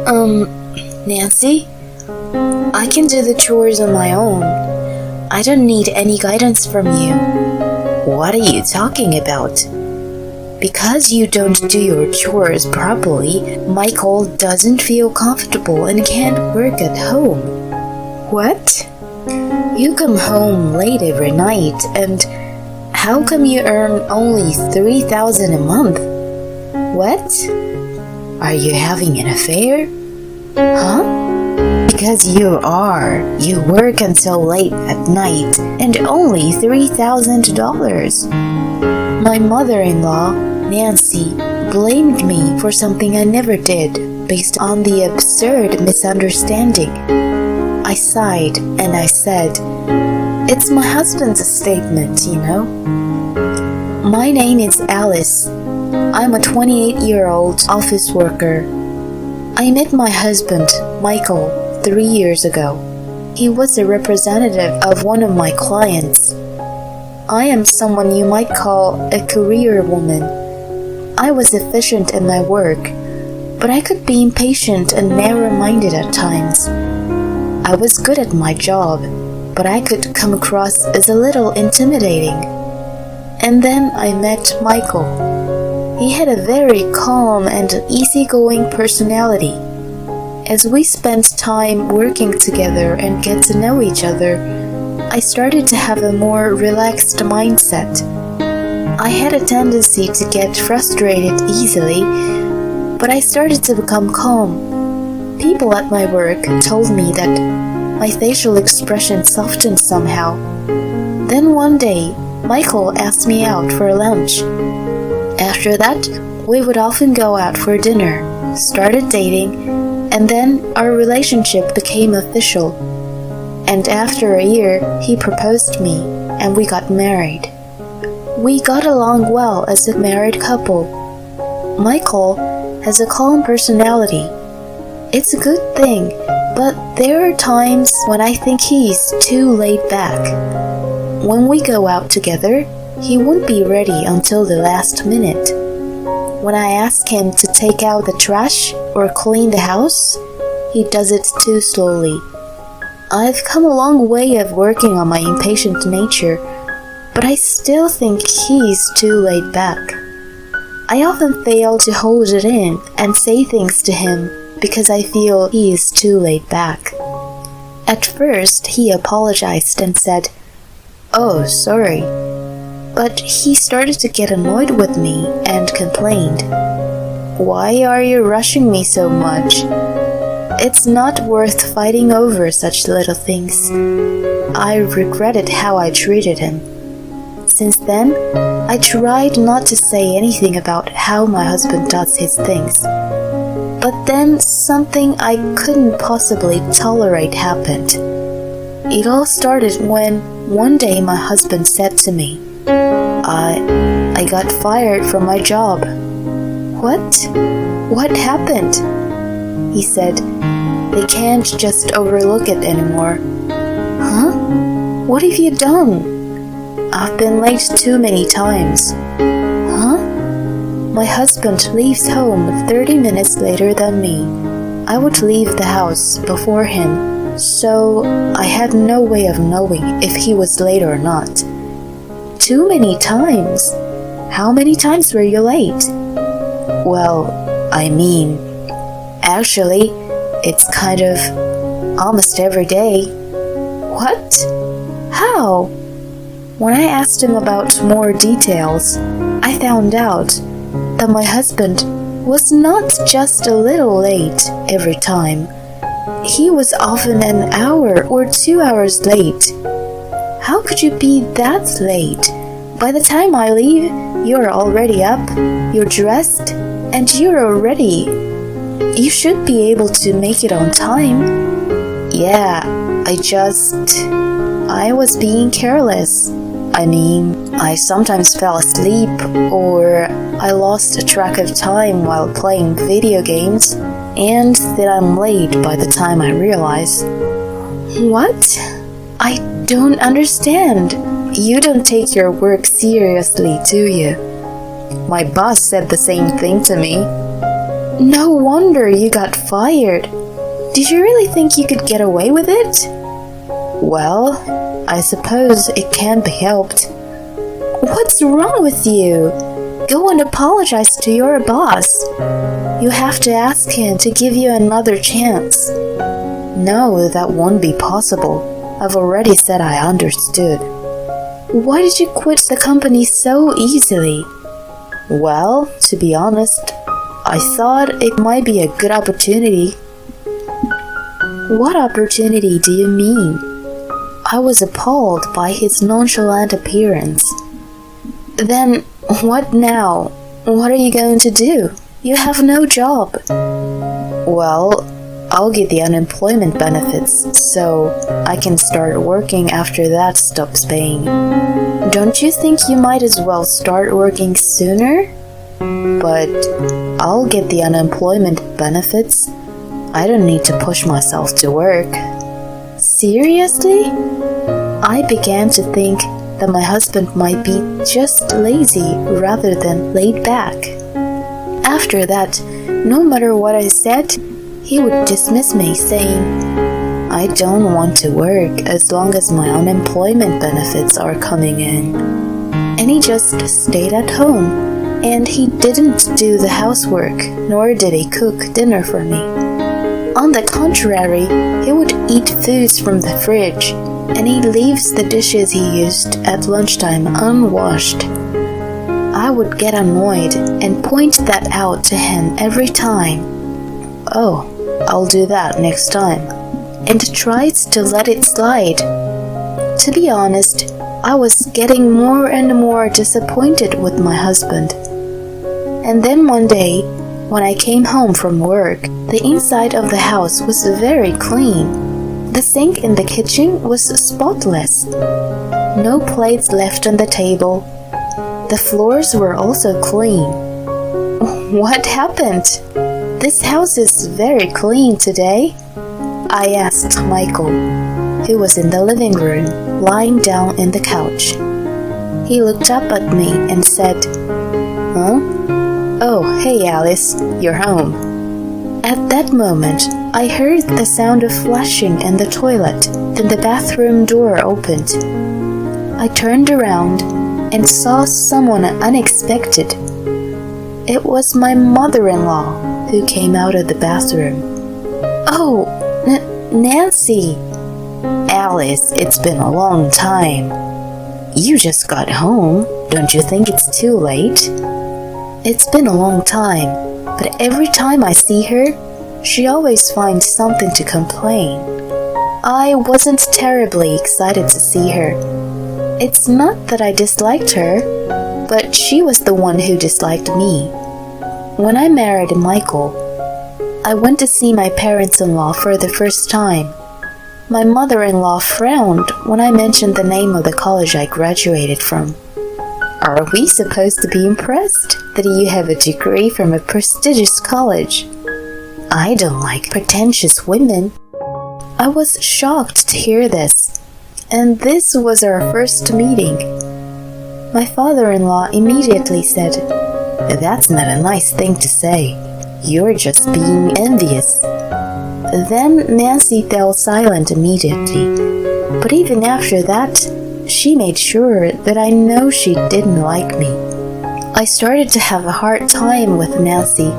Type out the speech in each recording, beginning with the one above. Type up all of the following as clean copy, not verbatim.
Um, Nancy, I can do the chores on my own. I don't need any guidance from you. What are you talking about? Because you don't do your chores properly, Michael doesn't feel comfortable and can't work at home. What? You come home late every night, and how come you earn only $3,000 a month? What? Are you having an affair? Huh? Because you are. You work until late at night and only $3,000. My mother-in-law, Nancy, blamed me for something I never did based on the absurd misunderstanding. I sighed and I said, "It's my husband's statement, you know." My name is Alice. I'm a 28-year-old office worker. I met my husband, Michael, 3 years ago. He was a representative of one of my clients. I am someone you might call a career woman. I was efficient in my work, but I could be impatient and narrow-minded at times. I was good at my job, but I could come across as a little intimidating. And then I met Michael. He had a very calm and easygoing personality. As we spent time working together and get to know each other, I started to have a more relaxed mindset. I had a tendency to get frustrated easily, but I started to become calm. People at my work told me that my facial expression softened somehow. Then one day, Michael asked me out for lunch. After that, we would often go out for dinner, started dating, and then our relationship became official. And after a year, he proposed me, and we got married. We got along well as a married couple. Michael has a calm personality. It's a good thing, but there are times when I think he's too laid back. When we go out together, he won't be ready until the last minute. When I ask him to take out the trash or clean the house, he does it too slowly. I've come a long way of working on my impatient nature, but I still think he's too laid back. I often fail to hold it in and say things to him because I feel he is too laid back. At first, he apologized and said, "Oh, sorry." But he started to get annoyed with me and complained, "Why are you rushing me so much? It's not worth fighting over such little things." I regretted how I treated him. Since then, I tried not to say anything about how my husband does his things. But then something I couldn't possibly tolerate happened. It all started when one day my husband said to me, I got fired from my job." "What? What happened?" He said, "They can't just overlook it anymore." "Huh? What have you done?" "I've been late too many times." "Huh?" "My husband leaves home 30 minutes later than me. I would leave the house before him, so I had no way of knowing if he was late or not." "Too many times? How many times were you late?" "Well, actually, it's kind of almost every day." "What? How?" When I asked him about more details, I found out that my husband was not just a little late every time. He was often an hour or 2 hours late. "How could you be that late? By the time I leave, you're already up, you're dressed, and you're already. You should be able to make it on time." "Yeah, I was being careless. I sometimes fell asleep or I lost track of time while playing video games, and then I'm late by the time I realize." "What? I don't understand. You don't take your work seriously, do you?" My boss said the same thing to me. No wonder you got fired. Did you really think you could get away with it? Well, I suppose it can't be helped. What's wrong with you? Go and apologize to your boss. You have to ask him to give you another chance. No, that won't be possible. I've already said I understood. Why did you quit the company so easily? Well, to be honest, I thought it might be a good opportunity. What opportunity do you mean? I was appalled by his nonchalant appearance. Then, what now? What are you going to do? You have no job. Well, I'll get the unemployment benefits, so I can start working after that stops paying. Don't you think you might as well start working sooner? But I'll get the unemployment benefits. I don't need to push myself to work. Seriously? I began to think that my husband might be just lazy rather than laid back. After that, no matter what I said, he would dismiss me, saying, I don't want to work as long as my unemployment benefits are coming in. And he just stayed at home, and he didn't do the housework, nor did he cook dinner for me. On the contrary, he would eat foods from the fridge, and he leaves the dishes he used at lunchtime unwashed. I would get annoyed and point that out to him every time. Oh, I'll do that next time. And tries to let it slide. To be honest, I was getting more and more disappointed with my husband. And then one day, when I came home from work, the inside of the house was very clean. The sink in the kitchen was spotless. No plates left on the table. The floors were also clean. What happened? This house is very clean today, I asked Michael, who was in the living room, lying down in the couch. He looked up at me and said, Huh? Oh, hey Alice, you're home. At that moment, I heard the sound of flushing in the toilet, then the bathroom door opened. I turned around and saw someone unexpected. It was my mother-in-law who came out of the bathroom. Oh, Nancy! Alice, it's been a long time. You just got home. Don't you think it's too late? It's been a long time, but every time I see her, she always finds something to complain. I wasn't terribly excited to see her. It's not that I disliked her, but she was the one who disliked me. When I married Michael, I went to see my parents-in-law for the first time. My mother-in-law frowned when I mentioned the name of the college I graduated from. Are we supposed to be impressed that you have a degree from a prestigious college? I don't like pretentious women. I was shocked to hear this, and this was our first meeting. My father-in-law immediately said, That's not a nice thing to say. You're just being envious. Then Nancy fell silent immediately, but even after that, she made sure that I know she didn't like me. I started to have a hard time with Nancy.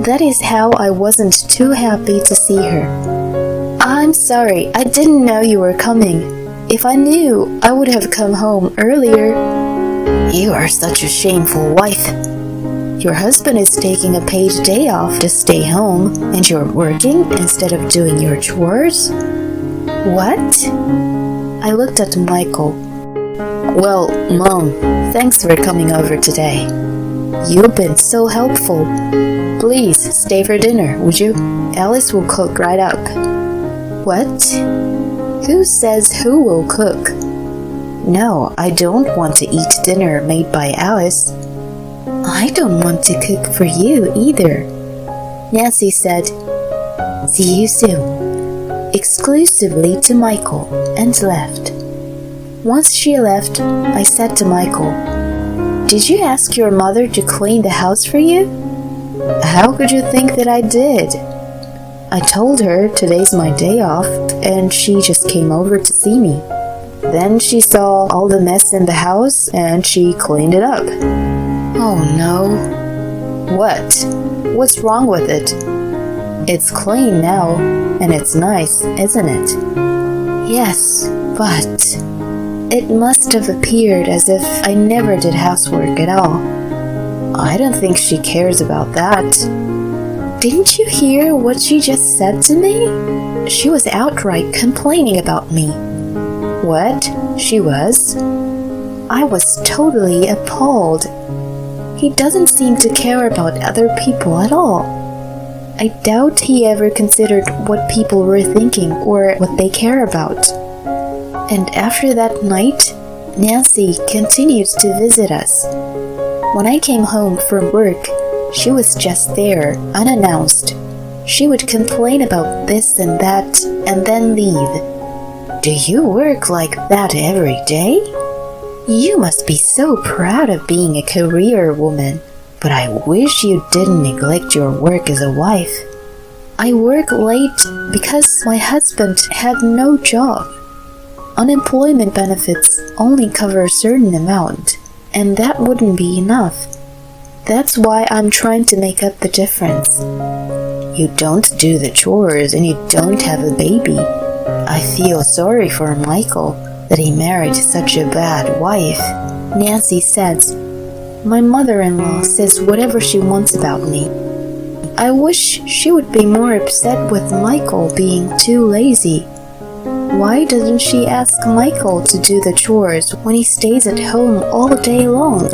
That is how I wasn't too happy to see her. I'm sorry, I didn't know you were coming. If I knew, I would have come home earlier. You are such a shameful wife. Your husband is taking a paid day off to stay home, and you're working instead of doing your chores? What? I looked at Michael. Well, Mom, thanks for coming over today. You've been so helpful. Please stay for dinner, would you? Alice will cook right up. What? Who says who will cook? No, I don't want to eat dinner made by Alice. I don't want to cook for you either, Nancy said. See you soon. Exclusively to Michael, and left. Once she left, I said to Michael, Did you ask your mother to clean the house for you? How could you think that I did? I told her today's my day off and she just came over to see me. Then she saw all the mess in the house and she cleaned it up. Oh no. What? What's wrong with it? It's clean now and it's nice, isn't it? Yes, but it must have appeared as if I never did housework at all. I don't think she cares about that. Didn't you hear what she just said to me? She was outright complaining about me. What? She was? I was totally appalled. He doesn't seem to care about other people at all. I doubt he ever considered what people were thinking or what they care about. And after that night, Nancy continued to visit us. When I came home from work, she was just there, unannounced. She would complain about this and that, and then leave. Do you work like that every day? You must be so proud of being a career woman. But I wish you didn't neglect your work as a wife. I work late because my husband had no job. Unemployment benefits only cover a certain amount, and that wouldn't be enough. That's why I'm trying to make up the difference. You don't do the chores and you don't have a baby. I feel sorry for Michael that he married such a bad wife. Nancy says, my mother-in-law says whatever she wants about me. I wish she would be more upset with Michael being too lazy. Why doesn't she ask Michael to do the chores when he stays at home all day long?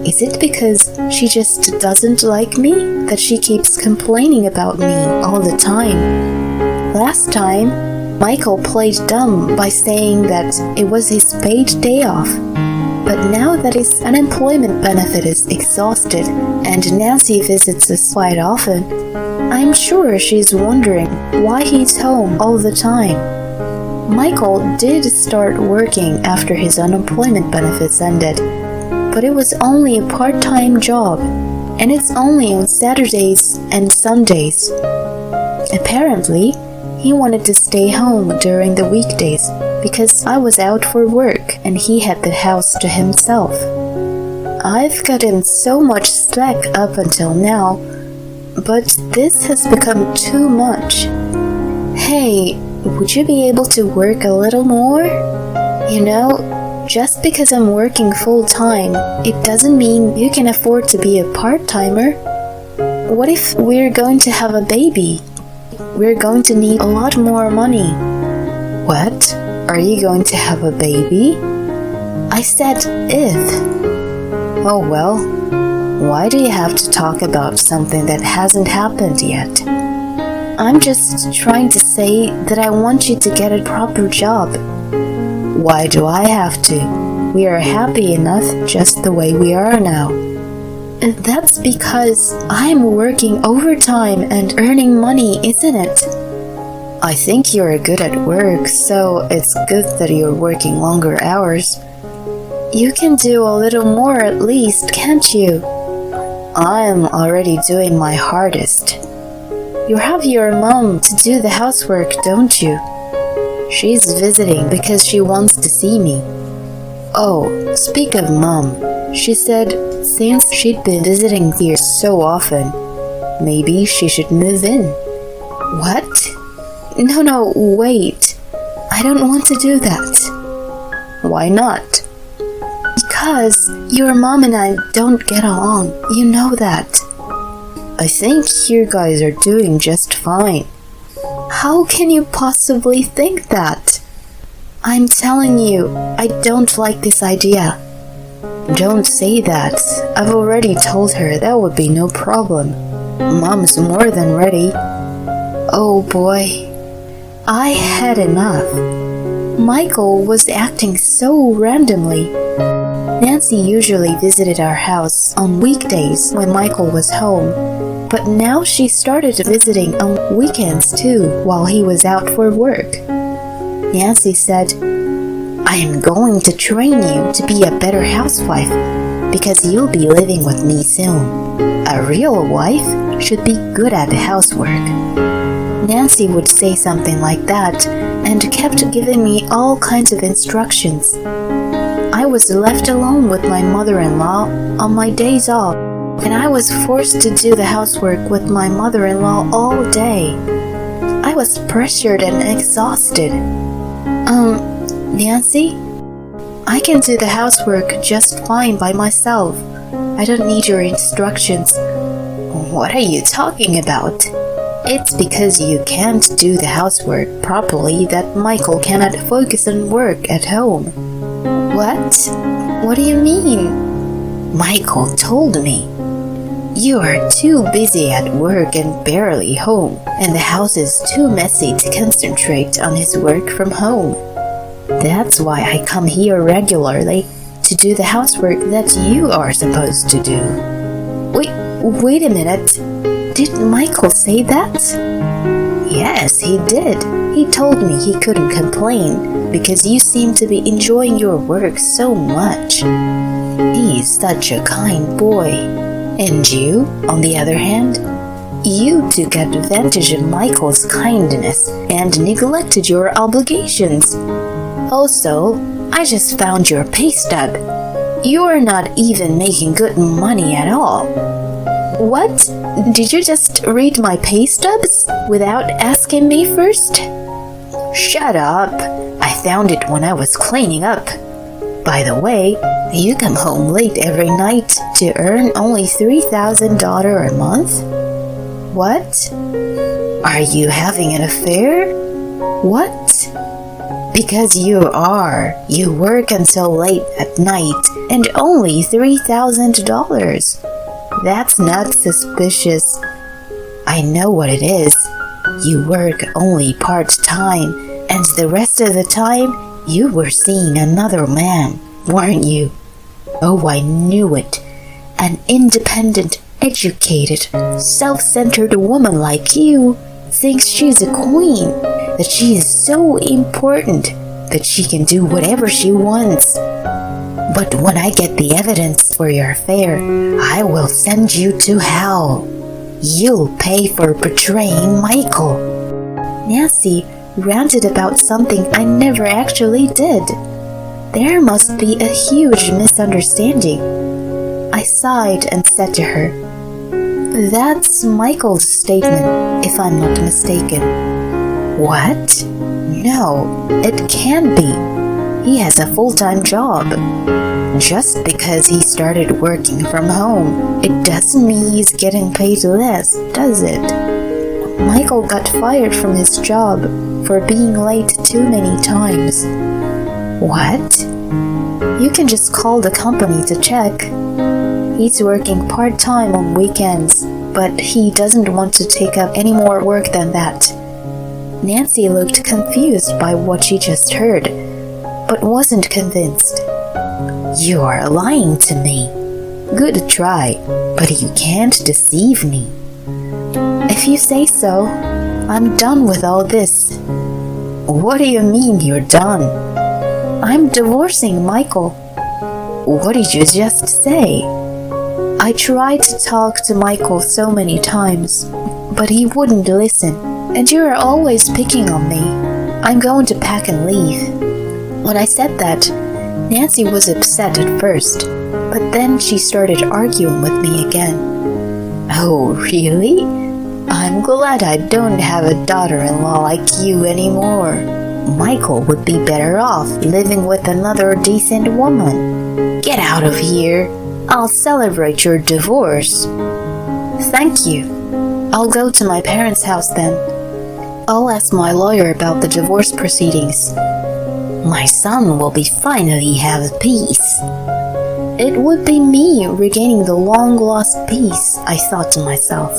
Is it because she just doesn't like me that she keeps complaining about me all the time? Last time, Michael played dumb by saying that it was his paid day off. But now that his unemployment benefit is exhausted and Nancy visits us quite often, I'm sure she's wondering why he's home all the time. Michael did start working after his unemployment benefits ended, but it was only a part-time job, and it's only on Saturdays and Sundays. Apparently, he wanted to stay home during the weekdays because I was out for work and he had the house to himself. I've got him so much slack up until now, but this has become too much. Hey, would you be able to work a little more? You know, just because I'm working full-time, it doesn't mean you can afford to be a part-timer. What if we're going to have a baby? We're going to need a lot more money. What? Are you going to have a baby? I said if. Oh well, why do you have to talk about something that hasn't happened yet? I'm just trying to say that I want you to get a proper job. Why do I have to? We are happy enough just the way we are now. That's because I'm working overtime and earning money, isn't it? I think you're good at work, so it's good that you're working longer hours. You can do a little more at least, can't you? I'm already doing my hardest. You have your mom to do the housework, don't you? She's visiting because she wants to see me. Oh, speak of Mom, she said since she'd been visiting here so often, maybe she should move in. What? No, wait. I don't want to do that. Why not? Because your mom and I don't get along. You know that. I think you guys are doing just fine. How can you possibly think that? I'm telling you, I don't like this idea. Don't say that. I've already told her that would be no problem. Mom's more than ready. Oh boy. I had enough. Michael was acting so randomly. Nancy usually visited our house on weekdays when Michael was home, but now she started visiting on weekends too while he was out for work. Nancy said, I am going to train you to be a better housewife. because you'll be living with me soon. A real wife should be good at housework." Nancy would say something like that and kept giving me all kinds of instructions. I was left alone with my mother-in-law on my days off, and I was forced to do the housework with my mother-in-law all day. I was pressured and exhausted. Nancy? I can do the housework just fine by myself. I don't need your instructions. What are you talking about? It's because you can't do the housework properly that Michael cannot focus on work at home. What? What do you mean? Michael told me. You are too busy at work and barely home, and the house is too messy to concentrate on his work from home. That's why I come here regularly to do the housework that you are supposed to do. Wait a minute. Did Michael say that? Yes, he did. He told me he couldn't complain because you seem to be enjoying your work so much. He's such a kind boy. And you, on the other hand, you took advantage of Michael's kindness and neglected your obligations. Also, I just found your pay stub. You're not even making good money at all. What? Did you just read my pay stubs without asking me first? Shut up. I found it when I was cleaning up. By the way, you come home late every night to earn only $3,000 a month? What? Are you having an affair? What? Because you are. You work until late at night and only $3,000. That's not suspicious. I know what it is. You work only part-time, and the rest of the time, you were seeing another man, weren't you? Oh, I knew it. An independent, educated, self-centered woman like you thinks she's a queen, that she is so important that she can do whatever she wants. But when I get the evidence for your affair, I will send you to hell. You'll pay for betraying Michael. Nancy ranted about something I never actually did. There must be a huge misunderstanding. I sighed and said to her, "That's Michael's statement, if I'm not mistaken." What? No, it can't be. He has a full-time job. Just because he started working from home, it doesn't mean he's getting paid less, does it? Michael got fired from his job for being late too many times. What? You can just call the company to check. He's working part-time on weekends, but he doesn't want to take up any more work than that. Nancy looked confused by what she just heard, but wasn't convinced. You are lying to me. Good try, but you can't deceive me. If you say so, I'm done with all this. What do you mean you're done? I'm divorcing Michael. What did you just say? I tried to talk to Michael so many times, but he wouldn't listen, and you are always picking on me. I'm going to pack and leave. When I said that, Nancy was upset at first, but then she started arguing with me again. Oh, really? I'm glad I don't have a daughter-in-law like you anymore. Michael would be better off living with another decent woman. Get out of here. I'll celebrate your divorce. Thank you. I'll go to my parents' house then. I'll ask my lawyer about the divorce proceedings. My son will finally have peace. It would be me regaining the long-lost peace, I thought to myself.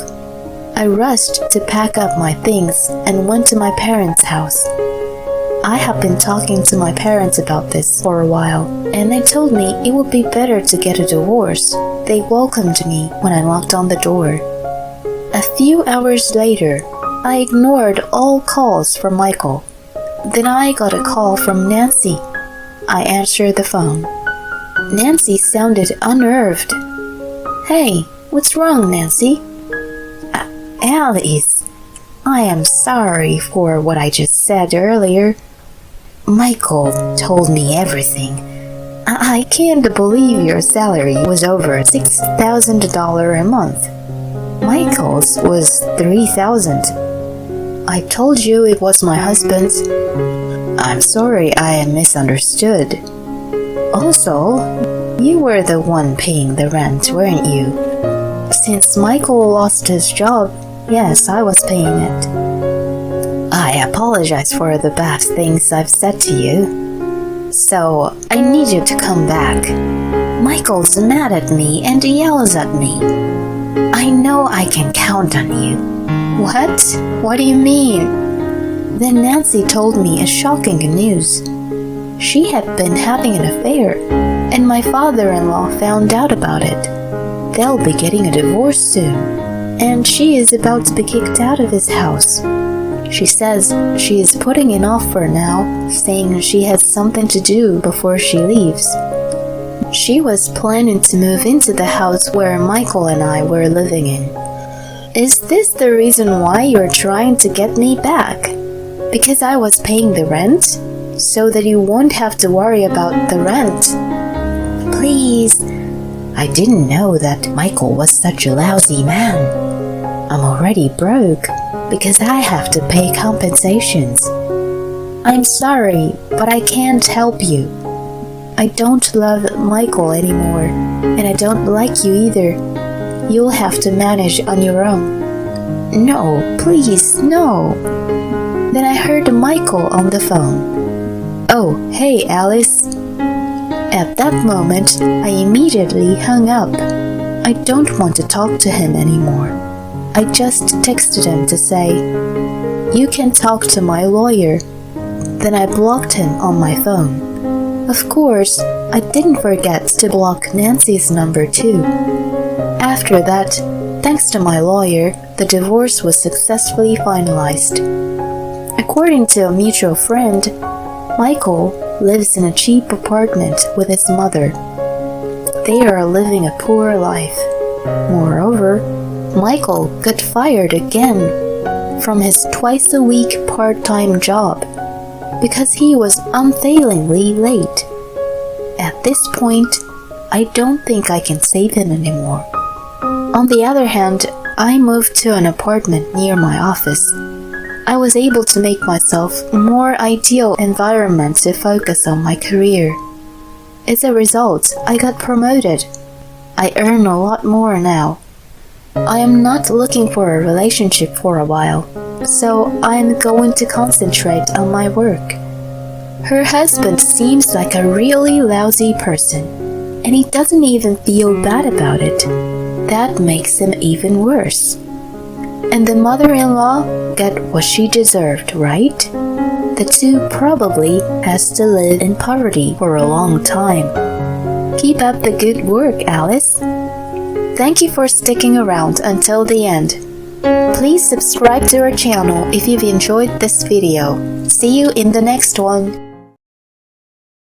I rushed to pack up my things and went to my parents' house. I have been talking to my parents about this for a while, and they told me it would be better to get a divorce. They welcomed me when I knocked on the door. A few hours later, I ignored all calls from Michael. Then I got a call from Nancy. I answered the phone. Nancy sounded unnerved. Hey, what's wrong, Nancy? Alice, I am sorry for what I just said earlier. Michael told me everything. I can't believe your salary was over $6,000 a month. Michael's was $3,000. I told you it was my husband's. I'm sorry I misunderstood. Also, you were the one paying the rent, weren't you? Since Michael lost his job, yes, I was paying it. I apologize for the bad things I've said to you. So, I need you to come back. Michael's mad at me and yells at me. I know I can count on you. What? What do you mean? Then Nancy told me a shocking news. She had been having an affair, and my father-in-law found out about it. They'll be getting a divorce soon, and she is about to be kicked out of his house. She says she is putting it off for now, saying she has something to do before she leaves. She was planning to move into the house where Michael and I were living in. Is this the reason why you're trying to get me back? Because I was paying the rent? So that you won't have to worry about the rent. Please, I didn't know that Michael was such a lousy man. I'm already broke because I have to pay compensations. I'm sorry, but I can't help you. I don't love Michael anymore, and I don't like you either. You'll have to manage on your own. No, please, no. Then I heard Michael on the phone. Oh, hey, Alice. At that moment, I immediately hung up. I don't want to talk to him anymore. I just texted him to say, "You can talk to my lawyer." Then I blocked him on my phone. Of course, I didn't forget to block Nancy's number too. After that, thanks to my lawyer, the divorce was successfully finalized. According to a mutual friend, Michael lives in a cheap apartment with his mother. They are living a poor life. Moreover, Michael got fired again from his twice-a-week part-time job because he was unfailingly late. At this point, I don't think I can save him anymore. On the other hand, I moved to an apartment near my office. I was able to make myself a more ideal environment to focus on my career. As a result, I got promoted. I earn a lot more now. I am not looking for a relationship for a while, so I am going to concentrate on my work. Her husband seems like a really lousy person, and he doesn't even feel bad about it. That makes him even worse. And the mother-in-law got what she deserved, right? The two probably has to live in poverty for a long time. Keep up the good work, Alice. Thank you for sticking around until the end. Please subscribe to our channel if you've enjoyed this video. See you in the next one.